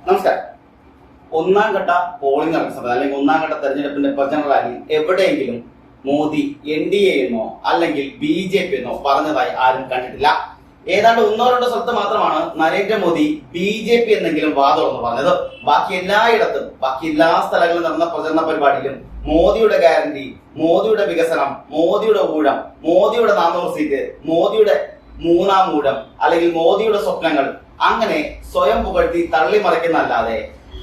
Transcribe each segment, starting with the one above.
നമസ്കാരം. ഒന്നാം ഘട്ട പോളിംഗ് നടക്കുന്ന സമയത്ത് അല്ലെങ്കിൽ ഒന്നാം ഘട്ട തെരഞ്ഞെടുപ്പിന്റെ പ്രചരണ റാലിയിൽ എവിടെയെങ്കിലും മോദി NDA എന്നോ അല്ലെങ്കിൽ BJP എന്നോ പറഞ്ഞതായി ആരും കണ്ടിട്ടില്ല. ഏതാണ്ട് ഒന്നോ രണ്ടോ സ്ഥലത്ത് മാത്രമാണ് നരേന്ദ്രമോദി BJP എന്നെങ്കിലും വാദമെന്ന് പറഞ്ഞത്. ബാക്കി എല്ലായിടത്തും ബാക്കി എല്ലാ സ്ഥലങ്ങളിലും നടന്ന പ്രചരണ പരിപാടിയിലും മോദിയുടെ ഗ്യാരണ്ടി, മോദിയുടെ വികസനം, മോദിയുടെ ഊഴം, മോദിയുടെ 400 സീറ്റ്, മോദിയുടെ മൂന്നാം ഊഴം അല്ലെങ്കിൽ മോദിയുടെ സ്വപ്നങ്ങൾ അങ്ങനെ സ്വയം പുകഴ്ത്തി തള്ളിമറിക്കുന്നല്ലാതെ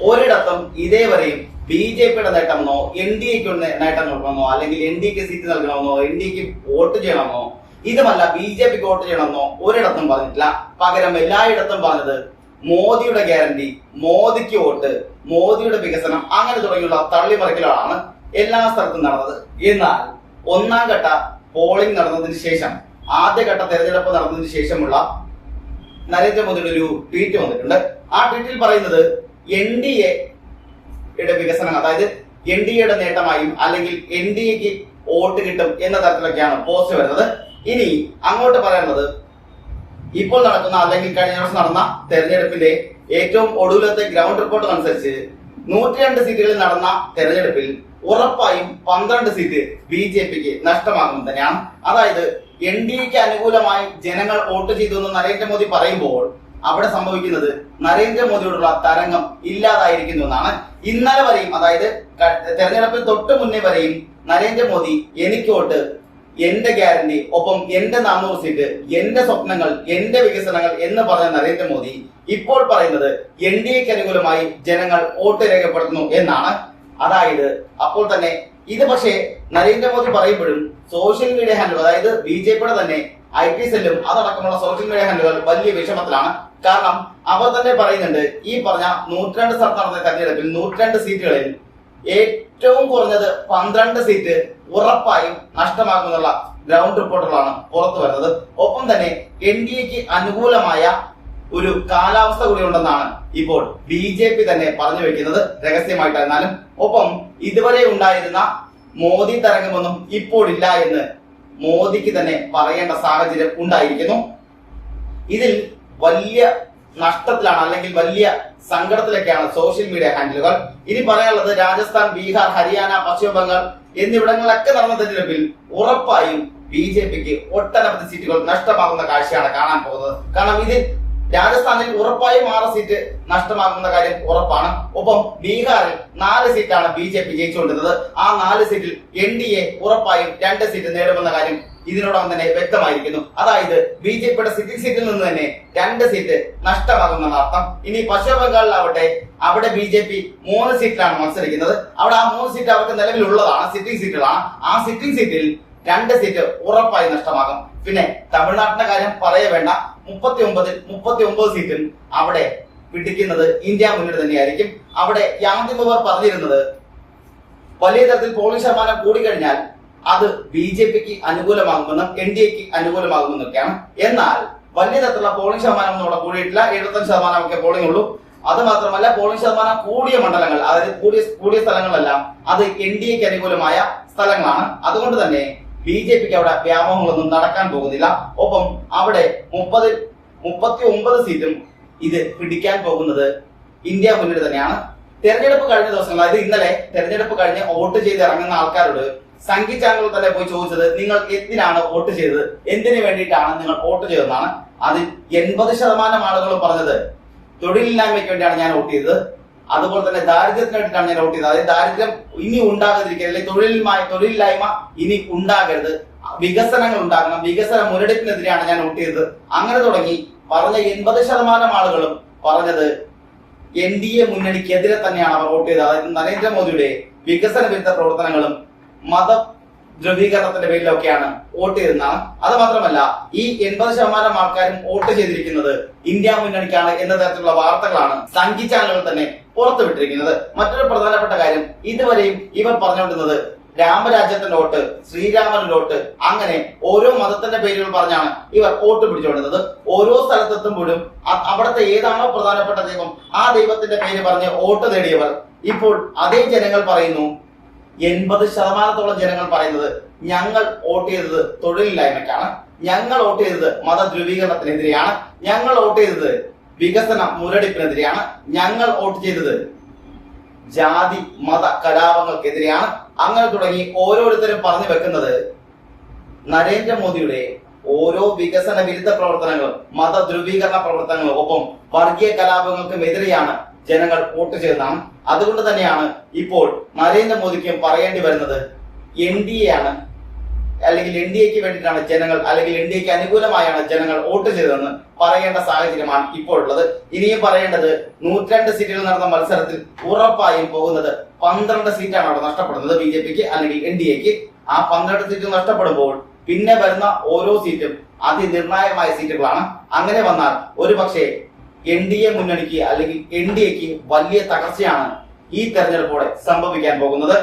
ഒരിടത്തും ഇതേവരെയും BJPയുടെ നേട്ടമെന്നോ NDAക്ക് നേട്ടം നൽകണമെന്നോ അല്ലെങ്കിൽ NDAക്ക് സീറ്റ് നൽകണമെന്നോ NDAക്ക് വോട്ട് ചെയ്യണമെന്നോ ഇതുമല്ല BJPക്ക് വോട്ട് ചെയ്യണമെന്നോ ഒരിടത്തും പറഞ്ഞിട്ടില്ല. പകരം എല്ലായിടത്തും പറഞ്ഞത് മോദിയുടെ ഗ്യാരണ്ടി, മോദിക്ക് വോട്ട്, മോദിയുടെ വികസനം അങ്ങനെ തുടങ്ങിയുള്ള തള്ളിമറിക്കലുകളാണ് എല്ലാ സ്ഥലത്തും നടന്നത്. എന്നാൽ ഒന്നാം ഘട്ട പോളിംഗ് നടന്നതിന് ശേഷം, ആദ്യഘട്ട തെരഞ്ഞെടുപ്പ് നടന്നതിന് ശേഷമുള്ള നരേന്ദ്രമോദിയുടെ ഒരു ട്വീറ്റ് വന്നിട്ടുണ്ട്. ആ ട്വീറ്റിൽ പറയുന്നത് NDAയുടെ വികസനം, അതായത് NDAയുടെ നേട്ടമായും അല്ലെങ്കിൽ NDAക്ക് വോട്ട് കിട്ടും എന്ന തരത്തിലൊക്കെയാണ് പോസ്റ്റ് വരുന്നത്. ഇനി അങ്ങോട്ട് പറയുന്നത് ഇപ്പോൾ നടക്കുന്ന അല്ലെങ്കിൽ കഴിഞ്ഞ ദിവസം നടന്ന തെരഞ്ഞെടുപ്പിന്റെ ഏറ്റവും ഒടുവിലത്തെ ഗ്രൗണ്ട് റിപ്പോർട്ട് അനുസരിച്ച് 102 സീറ്റുകളിൽ നടന്ന തെരഞ്ഞെടുപ്പിൽ ഉറപ്പായും 12 സീറ്റ് BJPക്ക് നഷ്ടമാകും തന്നെയാണ്. അതായത് NDAക്ക് അനുകൂലമായി ജനങ്ങൾ വോട്ട് ചെയ്തു എന്ന് നരേന്ദ്രമോദി പറയുമ്പോൾ അവിടെ സംഭവിക്കുന്നത് നരേന്ദ്രമോദിയോടുള്ള തരംഗം ഇല്ലാതായിരിക്കുന്നു എന്നാണ്. ഇന്നലെ വരെയും, അതായത് തെരഞ്ഞെടുപ്പിൽ തൊട്ട് മുന്നേ വരെയും നരേന്ദ്രമോദി എനിക്ക് വോട്ട്, എന്റെ ഗ്യാരണ്ടി, ഒപ്പം എന്റെ 400 സീറ്റ്, എന്റെ സ്വപ്നങ്ങൾ, എന്റെ വികസനങ്ങൾ എന്ന് പറഞ്ഞ നരേന്ദ്രമോദി ഇപ്പോൾ പറയുന്നത് NDAക്ക് അനുകൂലമായി ജനങ്ങൾ വോട്ട് രേഖപ്പെടുത്തുന്നു എന്നാണ്. അതായത് അപ്പോൾ തന്നെ ഇത് പക്ഷേ നരേന്ദ്രമോദി പറയുമ്പോഴും സോഷ്യൽ മീഡിയ ഹാൻഡിലുകൾ, അതായത് BJPയുടെ തന്നെ IT സെല്ലും അതടക്കമുള്ള സോഷ്യൽ മീഡിയ ഹാൻഡിലുകൾ വലിയ വിഷമത്തിലാണ്. കാരണം അവർ തന്നെ പറയുന്നുണ്ട്, ഈ പറഞ്ഞ 102 സ്ഥലത്ത് നടന്ന തെരഞ്ഞെടുപ്പിൽ 102 സീറ്റുകളിൽ ഏറ്റവും കുറഞ്ഞത് 12 സീറ്റ് ഉറപ്പായും നഷ്ടമാകുമെന്നുള്ള ഗ്രൗണ്ട് റിപ്പോർട്ടുകളാണ് പുറത്തു വരുന്നത്. ഒപ്പം തന്നെ NDAക്ക് അനുകൂലമായ ഒരു കാലാവസ്ഥ കൂടി ഉണ്ടെന്നാണ് ഇപ്പോൾ BJP തന്നെ പറഞ്ഞു വെക്കുന്നത്, രഹസ്യമായിട്ടായിരുന്നാലും. ഒപ്പം ഇതുവരെ ഉണ്ടായിരുന്ന മോദി തരംഗമൊന്നും ഇപ്പോഴില്ല എന്ന് മോദിക്ക് തന്നെ പറയേണ്ട സാഹചര്യം ഉണ്ടായിരിക്കുന്നു. ഇതിൽ വലിയ നഷ്ടത്തിലാണ് അല്ലെങ്കിൽ വലിയ സങ്കടത്തിലൊക്കെയാണ് സോഷ്യൽ മീഡിയ ഹാൻഡിലുകൾ. ഇനി പറയാനുള്ളത് രാജസ്ഥാൻ, ബീഹാർ, ഹരിയാന, പശ്ചിമ ബംഗാൾ എന്നിവിടങ്ങളിലൊക്കെ നടന്ന തെരഞ്ഞെടുപ്പിൽ ഉറപ്പായും BJPക്ക് ഒട്ടനവധി സീറ്റുകൾ നഷ്ടമാകുന്ന കാഴ്ചയാണ് കാണാൻ പോകുന്നത്. കാരണം ഇതിൽ രാജസ്ഥാനിൽ ഉറപ്പായും 6 സീറ്റ് നഷ്ടമാകുന്ന കാര്യം ഉറപ്പാണ്. ഒപ്പം ബീഹാറിൽ 4 സീറ്റാണ് BJP ജയിച്ചുകൊണ്ടിരുന്നത്. ആ 4 സീറ്റിൽ NDA ഉറപ്പായും 2 സീറ്റ് നേടുമെന്ന കാര്യം ഇതിനോടൊപ്പം തന്നെ വ്യക്തമായിരിക്കുന്നു. അതായത് BJPയുടെ സിറ്റിംഗ് സീറ്റിൽ നിന്ന് തന്നെ 2 സീറ്റ് നഷ്ടമാകുന്ന അർത്ഥം. ഇനി പശ്ചിമ ബംഗാളിലാവട്ടെ, അവിടെ BJP 3 സീറ്റിലാണ് മത്സരിക്കുന്നത്. അവിടെ ആ 3 സീറ്റ് അവർക്ക് നിലവിലുള്ളതാണ്, സിറ്റിംഗ് സീറ്റുകളാണ്. ആ സിറ്റിംഗ് സീറ്റിൽ 2 സീറ്റ് ഉറപ്പായി നഷ്ടമാകും. പിന്നെ തമിഴ്നാട്ടിന്റെ കാര്യം പറയേ വേണ്ട, 39 സീറ്റും അവിടെ പിടിക്കുന്നത് ഇന്ത്യ മുന്നണി തന്നെയായിരിക്കും. അവിടെ യാന്ത്രികർ പറഞ്ഞിരുന്നത് വലിയ തരത്തിൽ പോളിംഗ് ശതമാനം കൂടിക്കഴിഞ്ഞാൽ അത് BJPക്ക് അനുകൂലമാകുമെന്നും NDAക്ക് അനുകൂലമാകുമെന്നൊക്കെയാണ്. എന്നാൽ വലിയ തരത്തിലുള്ള പോളിംഗ് ശതമാനം അവിടെ കൂടിയിട്ടില്ല. 75% ഒക്കെ പോളിംഗ് ഉള്ളൂ. അത് മാത്രമല്ല, പോളിംഗ് ശതമാനം കൂടിയ മണ്ഡലങ്ങൾ, അതായത് കൂടിയ സ്ഥലങ്ങളെല്ലാം അത് NDAക്ക് അനുകൂലമായ സ്ഥലങ്ങളാണ്. അതുകൊണ്ട് തന്നെ BJPക്ക് അവിടെ വ്യാമോഹങ്ങളൊന്നും നടക്കാൻ പോകുന്നില്ല. ഒപ്പം അവിടെ 39 സീറ്റും ഇത് പിടിക്കാൻ പോകുന്നത് ഇന്ത്യ മുന്നണി തന്നെയാണ്. തെരഞ്ഞെടുപ്പ് കഴിഞ്ഞ ദിവസങ്ങൾ, അതായത് ഇന്നലെ തെരഞ്ഞെടുപ്പ് കഴിഞ്ഞ് വോട്ട് ചെയ്ത് ഇറങ്ങുന്ന ആൾക്കാരോട് സംഘി ചാനലുകൾ തന്നെ പോയി ചോദിച്ചത്, നിങ്ങൾ എന്തിനാണ് വോട്ട് ചെയ്തത്, എന്തിനു വേണ്ടിയിട്ടാണ് നിങ്ങൾ വോട്ട് ചെയ്തതെന്നാണ്. അതിൽ 80% ആളുകളും പറഞ്ഞത് തൊഴിലില്ലായ്മയ്ക്ക് വേണ്ടിയാണ് ഞാൻ വോട്ട് ചെയ്തത്, അതുപോലെ തന്നെ ദാരിദ്ര്യത്തിന് വേണ്ടിയിട്ടാണ് ഞാൻ വോട്ട് ചെയ്തത്. അതായത് ദാരിദ്ര്യം ഇനി ഉണ്ടാകാതിരിക്കുക, അല്ലെങ്കിൽ തൊഴിലില്ലായ്മ ഇനി ഉണ്ടാകരുത്, വികസനങ്ങൾ ഉണ്ടാകണം, വികസന മുരടിപ്പിനെതിരെയാണ് ഞാൻ വോട്ട് ചെയ്തത്. അങ്ങനെ തുടങ്ങി പറഞ്ഞ 80% ആളുകളും പറഞ്ഞത് NDA മുന്നണിക്കെതിരെ തന്നെയാണ് അവർ വോട്ട് ചെയ്തത്. അതായത് നരേന്ദ്രമോദിയുടെ വികസന വിരുദ്ധ പ്രവർത്തനങ്ങളും മത ധ്രുവീകരണത്തിന്റെ പേരിലൊക്കെയാണ് വോട്ട് ചെയ്തതെന്നാണ്. അത് മാത്രമല്ല, ഈ 80% ആൾക്കാരും വോട്ട് ചെയ്തിരിക്കുന്നത് ഇന്ത്യ മുന്നണിക്കാണ് എന്ന തരത്തിലുള്ള വാർത്തകളാണ് സംഘി ചാനലുകൾ തന്നെ പുറത്തുവിട്ടിരിക്കുന്നത്. മറ്റൊരു പ്രധാനപ്പെട്ട കാര്യം, ഇതുവരെയും ഇവർ പറഞ്ഞുകൊണ്ടിരുന്നത് രാമരാജ്യത്തിന്റെ വോട്ട്, ശ്രീരാമന്റെ വോട്ട്, അങ്ങനെ ഓരോ മതത്തിന്റെ പേരുകൾ പറഞ്ഞാണ് ഇവർ വോട്ട് പിടിച്ചുകൊണ്ടിരുന്നത്. ഓരോ സ്ഥലത്തെത്തുമ്പോഴും അവിടുത്തെ ഏതാണോ പ്രധാനപ്പെട്ട ദൈവം, ആ ദൈവത്തിന്റെ പേര് പറഞ്ഞ് വോട്ട് നേടിയവർ ഇപ്പോൾ അതേ ജനങ്ങൾ പറയുന്നു, 80% ജനങ്ങൾ പറയുന്നത് ഞങ്ങൾ വോട്ട് ചെയ്തത് തൊഴിലില്ലായ്മയ്ക്കാണ്, ഞങ്ങൾ വോട്ട് ചെയ്തത് മതധ്രുവീകരണത്തിനെതിരെയാണ്, ഞങ്ങൾ വോട്ട് ചെയ്തത് വികസന മുരടിപ്പിനെതിരെയാണ്. ഞങ്ങൾ വോട്ട് ചെയ്തത് ജാതി മത കലാപങ്ങൾക്കെതിരെയാണ്. അങ്ങനെ തുടങ്ങി ഓരോരുത്തരും പറഞ്ഞു വെക്കുന്നത് നരേന്ദ്രമോദിയുടെ ഓരോ വികസന വിരുദ്ധ പ്രവർത്തനങ്ങളും മത ധ്രുവീകരണ പ്രവർത്തനങ്ങളും ഒപ്പം വർഗീയ കലാപങ്ങൾക്കും എതിരെയാണ് ജനങ്ങൾ വോട്ട് ചെയ്തതാണ്. അതുകൊണ്ട് തന്നെയാണ് ഇപ്പോൾ നരേന്ദ്രമോദിക്കും പറയേണ്ടി വരുന്നത് NDA ആണ്, അല്ലെങ്കിൽ NDAക്ക് വേണ്ടിയിട്ടാണ് ജനങ്ങൾ, അല്ലെങ്കിൽ NDAക്ക് അനുകൂലമായാണ് ജനങ്ങൾ വോട്ട് ചെയ്തതെന്ന് പറയേണ്ട സാഹചര്യമാണ് ഇപ്പോഴുള്ളത്. ഇനിയും പറയേണ്ടത് 102 സീറ്റുകൾ നടന്ന മത്സരത്തിൽ ഉറപ്പായും പോകുന്നത് 12 സീറ്റാണ് അവിടെ നഷ്ടപ്പെടുന്നത് BJPക്ക് അല്ലെങ്കിൽ NDAക്ക്. ആ 12 സീറ്റ് നഷ്ടപ്പെടുമ്പോൾ പിന്നെ വരുന്ന ഓരോ സീറ്റും അതിനിർണായകമായ സീറ്റുകളാണ്. അങ്ങനെ വന്നാൽ ഒരുപക്ഷെ NDA മുന്നണിക്ക് അല്ലെങ്കിൽ NDAക്ക് വലിയ തകർച്ചയാണ് ഈ തെരഞ്ഞെടുപ്പോടെ സംഭവിക്കാൻ പോകുന്നത്.